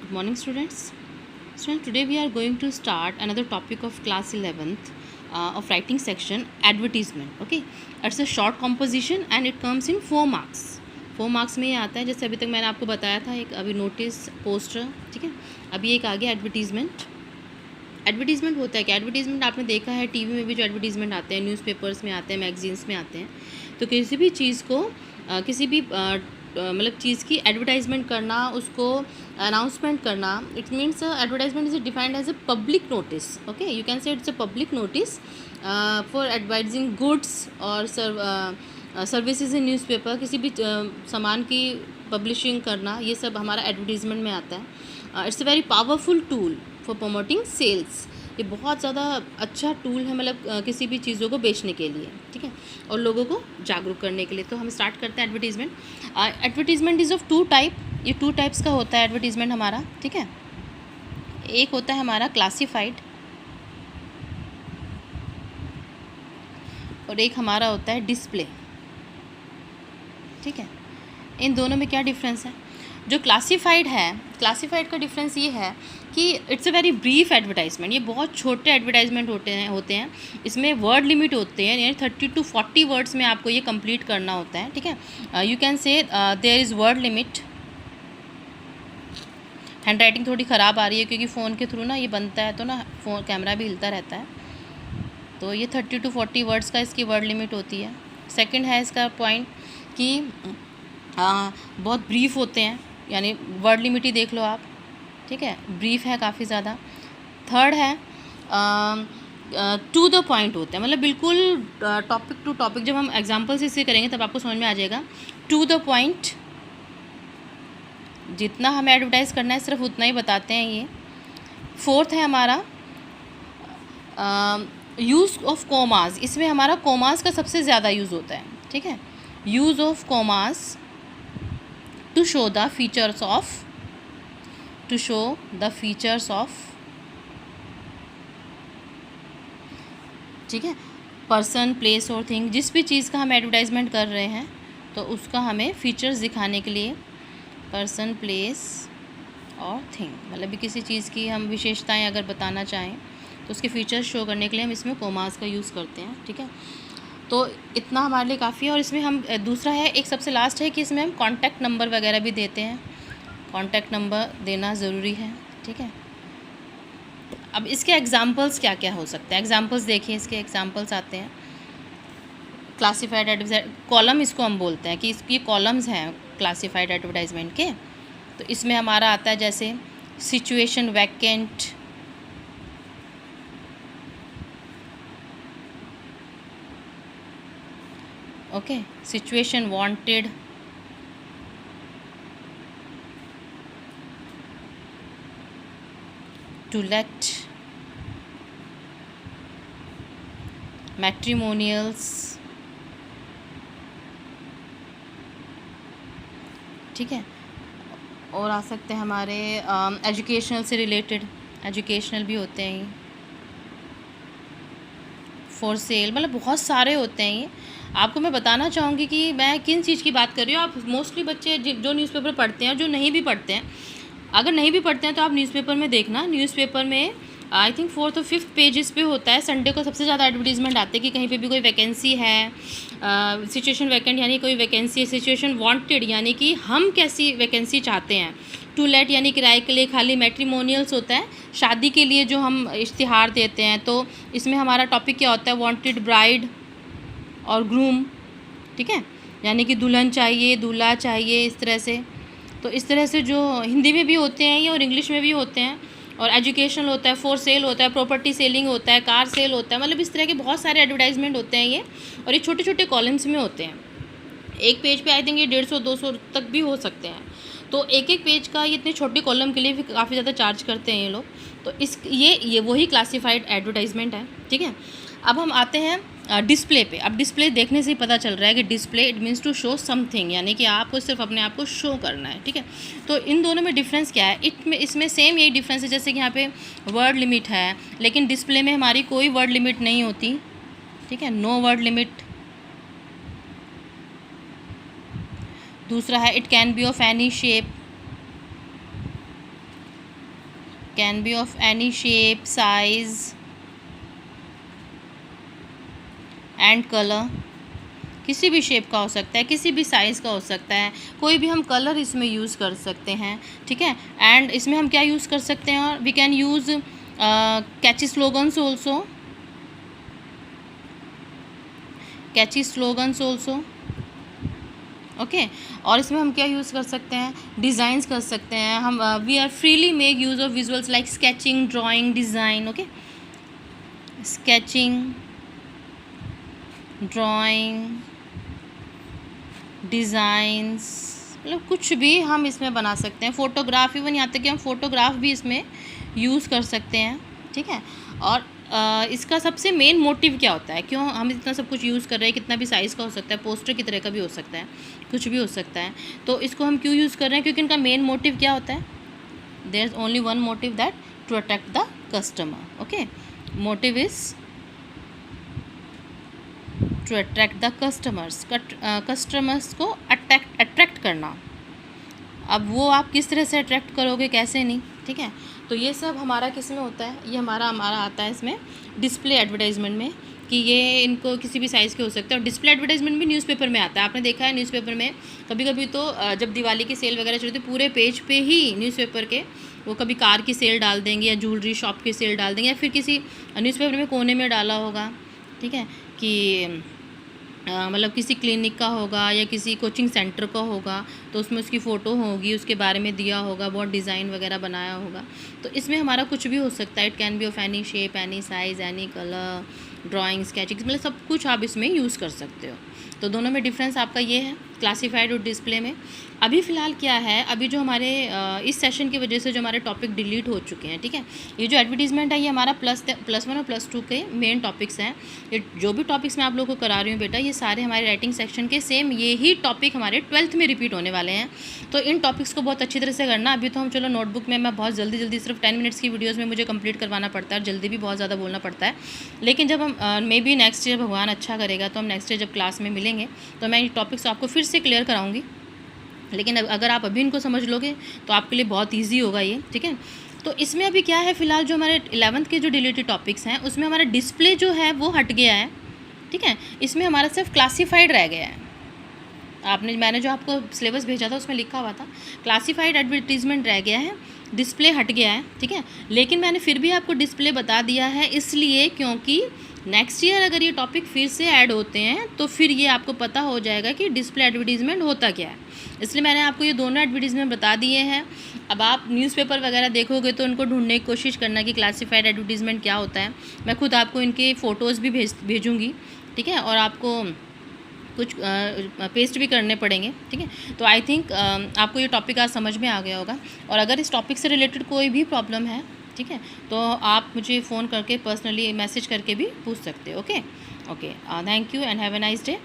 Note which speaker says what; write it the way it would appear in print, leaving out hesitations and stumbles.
Speaker 1: Good morning, students. Today we are going to start another topic of class 11th of writing section, advertisement. Okay, it's a short composition and it comes in 4 marks. 4 marks में ये आता है, जैसे अभी तक मैंने आपको बताया था, एक अभी नोटिस, पोस्टर, ठीक है. अभी एक आगे एडवर्टीज़मेंट. एडवर्टीज़मेंट होता है क्या? एडवर्टीज़मेंट आपने देखा है टीवी में भी जो एडवर्टीज़मेंट आते हैं, न्यूज़पेपर्स में आते हैं, मैगजीन्स में आते हैं. तो किसी भी चीज़ को किसी भी मतलब चीज़ की एडवर्टाइजमेंट करना, उसको अनाउंसमेंट करना, it means advertisement is defined as a public notice. Okay, you can say it's a public notice for advertising goods और सर्विसेज इन न्यूज़पेपर. किसी भी सामान की पब्लिशिंग करना, ये सब हमारा एडवर्टीजमेंट में आता है. It's a very powerful tool for promoting sales. ये बहुत ज़्यादा अच्छा टूल है, मतलब किसी भी चीज़ों को बेचने के लिए, ठीक है, और लोगों को जागरूक करने के लिए. तो हम स्टार्ट करते हैं advertisement. Advertisement is of 2 type. ये 2 टाइप्स का होता है एडवर्टीज़मेंट हमारा, ठीक है. एक होता है हमारा क्लासिफाइड और एक हमारा होता है डिस्प्ले, ठीक है. इन दोनों में क्या डिफरेंस है? जो क्लासिफाइड है, क्लासिफाइड का डिफरेंस ये है कि it's a very brief advertisement. ये बहुत छोटे एडवर्टाइजमेंट होते हैं. इसमें वर्ड लिमिट होते हैं, यानी 30 to 40 वर्ड्स में आपको ये कंप्लीट करना होता है, ठीक है. You can say there is word limit. Handwriting थोड़ी ख़राब आ रही है क्योंकि फ़ोन के थ्रू ना ये बनता है, तो ना फ़ोन कैमरा भी हिलता रहता है. तो ये 30 to 40 वर्ड्स का इसकी वर्ड लिमिट होती है. सेकेंड है इसका पॉइंट कि बहुत ब्रीफ होते हैं, यानी वर्ड लिमिट ही देख लो आप, ठीक है, ब्रीफ है काफ़ी ज़्यादा. थर्ड है टू द पॉइंट होते हैं, मतलब बिल्कुल टॉपिक टू टॉपिक. जब हम एग्जांपल से इसे करेंगे तब आपको समझ में आ जाएगा. टू द पॉइंट, जितना हमें एडवर्टाइज़ करना है सिर्फ उतना ही बताते हैं ये. फोर्थ है हमारा यूज़ ऑफ कोमास. इसमें हमारा कोमास का सबसे ज़्यादा यूज़ होता है, ठीक है. Use of commas to show the features of, ठीक है, पर्सन, प्लेस और थिंग. जिस भी चीज़ का हम एडवर्टाइजमेंट कर रहे हैं तो उसका हमें फीचर्स दिखाने के लिए पर्सन, प्लेस और थिंग, मतलब किसी चीज़ की हम विशेषताएं अगर बताना चाहें तो उसके फीचर्स शो करने के लिए हम इसमें कोमास का यूज़ करते हैं, ठीक है. तो इतना हमारे लिए काफ़ी है. और इसमें हम दूसरा है, एक सबसे लास्ट है कि इसमें हम कॉन्टैक्ट नंबर वगैरह भी देते हैं. कॉन्टैक्ट नंबर देना ज़रूरी है, ठीक है. अब इसके एग्जांपल्स क्या क्या हो सकते हैं? एग्जांपल्स देखिए, इसके एग्जांपल्स आते हैं. क्लासिफाइड एडवर्टाइज कॉलम इसको हम बोलते हैं कि इसकी कॉलम्स हैं क्लासिफाइड एडवर्टाइजमेंट के. तो इसमें हमारा आता है जैसे situation vacant, okay, situation wanted, to let, matrimonials, ठीक है. और आ सकते हैं हमारे एजुकेशनल से रिलेटेड, एजुकेशनल भी होते हैं ये. फॉर सेल, मतलब बहुत सारे होते हैं ये. आपको मैं बताना चाहूँगी कि मैं किन चीज़ की बात कर रही हूँ. आप मोस्टली बच्चे जो न्यूज़पेपर पढ़ते हैं और जो नहीं भी पढ़ते हैं, अगर नहीं भी पढ़ते हैं तो आप न्यूज़पेपर में देखना. न्यूज़पेपर में आई थिंक 4th और 5th पेजेस पे होता है. संडे को सबसे ज़्यादा एडवर्टीजमेंट आते हैं कि कहीं पे भी कोई वैकेंसी है. सिचुएशन वैकेंट यानी कोई वैकेंसी है. सिचुएशन वांटेड यानी कि हम कैसी वैकेंसी चाहते हैं. टू लेट यानी किराए के लिए खाली. मैट्रिमोनियल्स होता है शादी के लिए जो हम इश्तिहार देते हैं. तो इसमें हमारा टॉपिक क्या होता है? वांटेड ब्राइड और ग्रूम, ठीक है, यानी कि दुल्हन चाहिए, दूल्हा चाहिए, इस तरह से. तो इस तरह से जो हिंदी में भी होते हैं ये और इंग्लिश में भी होते हैं. और एजुकेशनल होता है, फॉर सेल होता है, प्रॉपर्टी सेलिंग होता है, कार सेल होता है, मतलब इस तरह के बहुत सारे एडवर्टाइजमेंट होते हैं ये. और ये छोटे छोटे कॉलम्स में होते हैं. एक पेज पे आई थिंक ये 150-200 तक भी हो सकते हैं. तो एक एक पेज का ये इतने छोटे कॉलम के लिए भी काफ़ी ज़्यादा चार्ज करते हैं ये लोग. तो ये वही क्लासिफाइड एडवर्टाइजमेंट है, ठीक है. अब हम आते हैं डिस्प्ले पे. अब डिस्प्ले देखने से ही पता चल रहा है कि display it means to show something, यानी कि आपको सिर्फ अपने आप को शो करना है, ठीक है. तो इन दोनों में डिफरेंस क्या है? इसमें सेम यही डिफरेंस है जैसे कि यहाँ पे वर्ड लिमिट है, लेकिन डिस्प्ले में हमारी कोई वर्ड लिमिट नहीं होती, ठीक है, नो वर्ड लिमिट. दूसरा है it can be of any shape. Can be of any shape, size and colour, किसी भी शेप का हो सकता है, किसी भी साइज़ का हो सकता है, कोई भी हम कलर इसमें यूज़ कर सकते हैं, ठीक है। एंड इसमें हम क्या यूज़ कर सकते हैं, और we can use catchy slogans also, catchy slogans also, okay. और इसमें हम क्या यूज़ कर सकते हैं, डिज़ाइंस कर सकते हैं हम। We are freely make use of visuals like sketching, drawing, design, okay. Sketching, drawing, designs, मतलब कुछ भी हम इसमें बना सकते हैं। फ़ोटोग्राफ, इवन यहाँ तक कि हम फ़ोटोग्राफ भी इसमें यूज़ कर सकते हैं, ठीक है। और इसका सबसे मेन मोटिव क्या होता है, क्यों हम इतना सब कुछ यूज़ कर रहे हैं, कितना भी साइज़ का हो सकता है, पोस्टर की तरह का भी हो सकता है, कुछ भी हो सकता है। तो इसको हम क्यों यूज़ कर रहे हैं, क्योंकि इनका मेन मोटिव क्या होता है, there is only one motive, that to attract the customer, okay. Motive is to attract the customers, customers को अट्रैक्ट करना। अब वो आप किस तरह से अट्रैक्ट करोगे, कैसे नहीं, ठीक है। तो ये सब हमारा किस में होता है, ये हमारा आता है इसमें डिस्प्ले एडवर्टाइजमेंट में, कि ये इनको किसी भी साइज़ के हो सकते हैं। और डिस्प्ले एडवर्टाइजमेंट भी न्यूज़पेपर में आता है, आपने देखा है न्यूज़पेपर में कभी कभी तो जब दिवाली की सेल वगैरह चलती है, पूरे पेज पे ही न्यूज़पेपर के वो कभी कार की सेल डाल देंगे, या ज्वेलरी शॉप की सेल डाल देंगे, या फिर किसी न्यूज़पेपर में कोने में डाला होगा, ठीक है, कि मतलब किसी क्लिनिक का होगा या किसी कोचिंग सेंटर का होगा, तो उसमें उसकी फ़ोटो होगी, उसके बारे में दिया होगा, बहुत डिज़ाइन वगैरह बनाया होगा। तो इसमें हमारा कुछ भी हो सकता है, it can be of any shape, any size, any colour, drawing, sketching, मतलब सब कुछ आप इसमें यूज़ कर सकते हो। तो दोनों में डिफरेंस आपका ये है, क्लासीफाइड और डिस्प्ले में। अभी फ़िलहाल क्या है, अभी जो हमारे इस सेशन की वजह से जो हमारे टॉपिक डिलीट हो चुके हैं, ठीक है। ये जो एडवर्टीजमेंट है, ये हमारा +1 और +2 के मेन टॉपिक्स हैं। ये जो भी टॉपिक्स मैं आप लोगों को करा रही हूँ बेटा, ये सारे हमारे राइटिंग सेक्शन के सेम यही टॉपिक हमारे 12th में रिपीट होने वाले हैं। तो इन टॉपिक्स को बहुत अच्छी तरह से करना। अभी तो हम चलो नोटबुक में मैं बहुत जल्दी सिर्फ 10 मिनट्स की वीडियोज़ में मुझे कंप्लीट करवाना पड़ता है, और जल्दी भी बहुत ज़्यादा बोलना पड़ता है। लेकिन जब हम मे बी नेक्स्ट ईयर भगवान अच्छा करेगा, तो हम नेक्स्ट ईयर जब क्लास में मिलेंगे तो मैं ये टॉपिक्स आपको फिर से क्लियर कराऊंगी। लेकिन अगर आप अभी इनको समझ लोगे तो आपके लिए बहुत ईजी होगा ये, ठीक है। तो इसमें अभी क्या है, फ़िलहाल जो हमारे 11th के जो डिलीटेड टॉपिक्स हैं, उसमें हमारा डिस्प्ले जो है वो हट गया है, ठीक है। इसमें हमारा सिर्फ क्लासीफाइड रह गया है। मैंने जो आपको सिलेबस भेजा था उसमें लिखा हुआ था क्लासीफाइड एडवर्टीजमेंट रह गया है, डिस्प्ले हट गया है, ठीक है। लेकिन मैंने फिर भी आपको डिस्प्ले बता दिया है, इसलिए क्योंकि नेक्स्ट ईयर अगर ये टॉपिक फिर से ऐड होते हैं तो फिर ये आपको पता हो जाएगा कि डिस्प्ले एडवर्टीजमेंट होता क्या है। इसलिए मैंने आपको ये दोनों एडवर्टीजमेंट बता दिए हैं। अब आप न्यूज़पेपर वगैरह देखोगे तो उनको ढूंढने की कोशिश करना कि क्लासीफाइड एडवर्टीजमेंट क्या होता है। मैं खुद आपको इनके फ़ोटोज़ भी भेजूँगी, ठीक है, और आपको कुछ पेस्ट भी करने पड़ेंगे, ठीक है। तो आई थिंक आपको ये टॉपिक आज समझ में आ गया होगा। और अगर इस टॉपिक से रिलेटेड कोई भी प्रॉब्लम है, ठीक है, तो आप मुझे फ़ोन करके पर्सनली मैसेज करके भी पूछ सकते हो, okay. Thank you and have a nice day.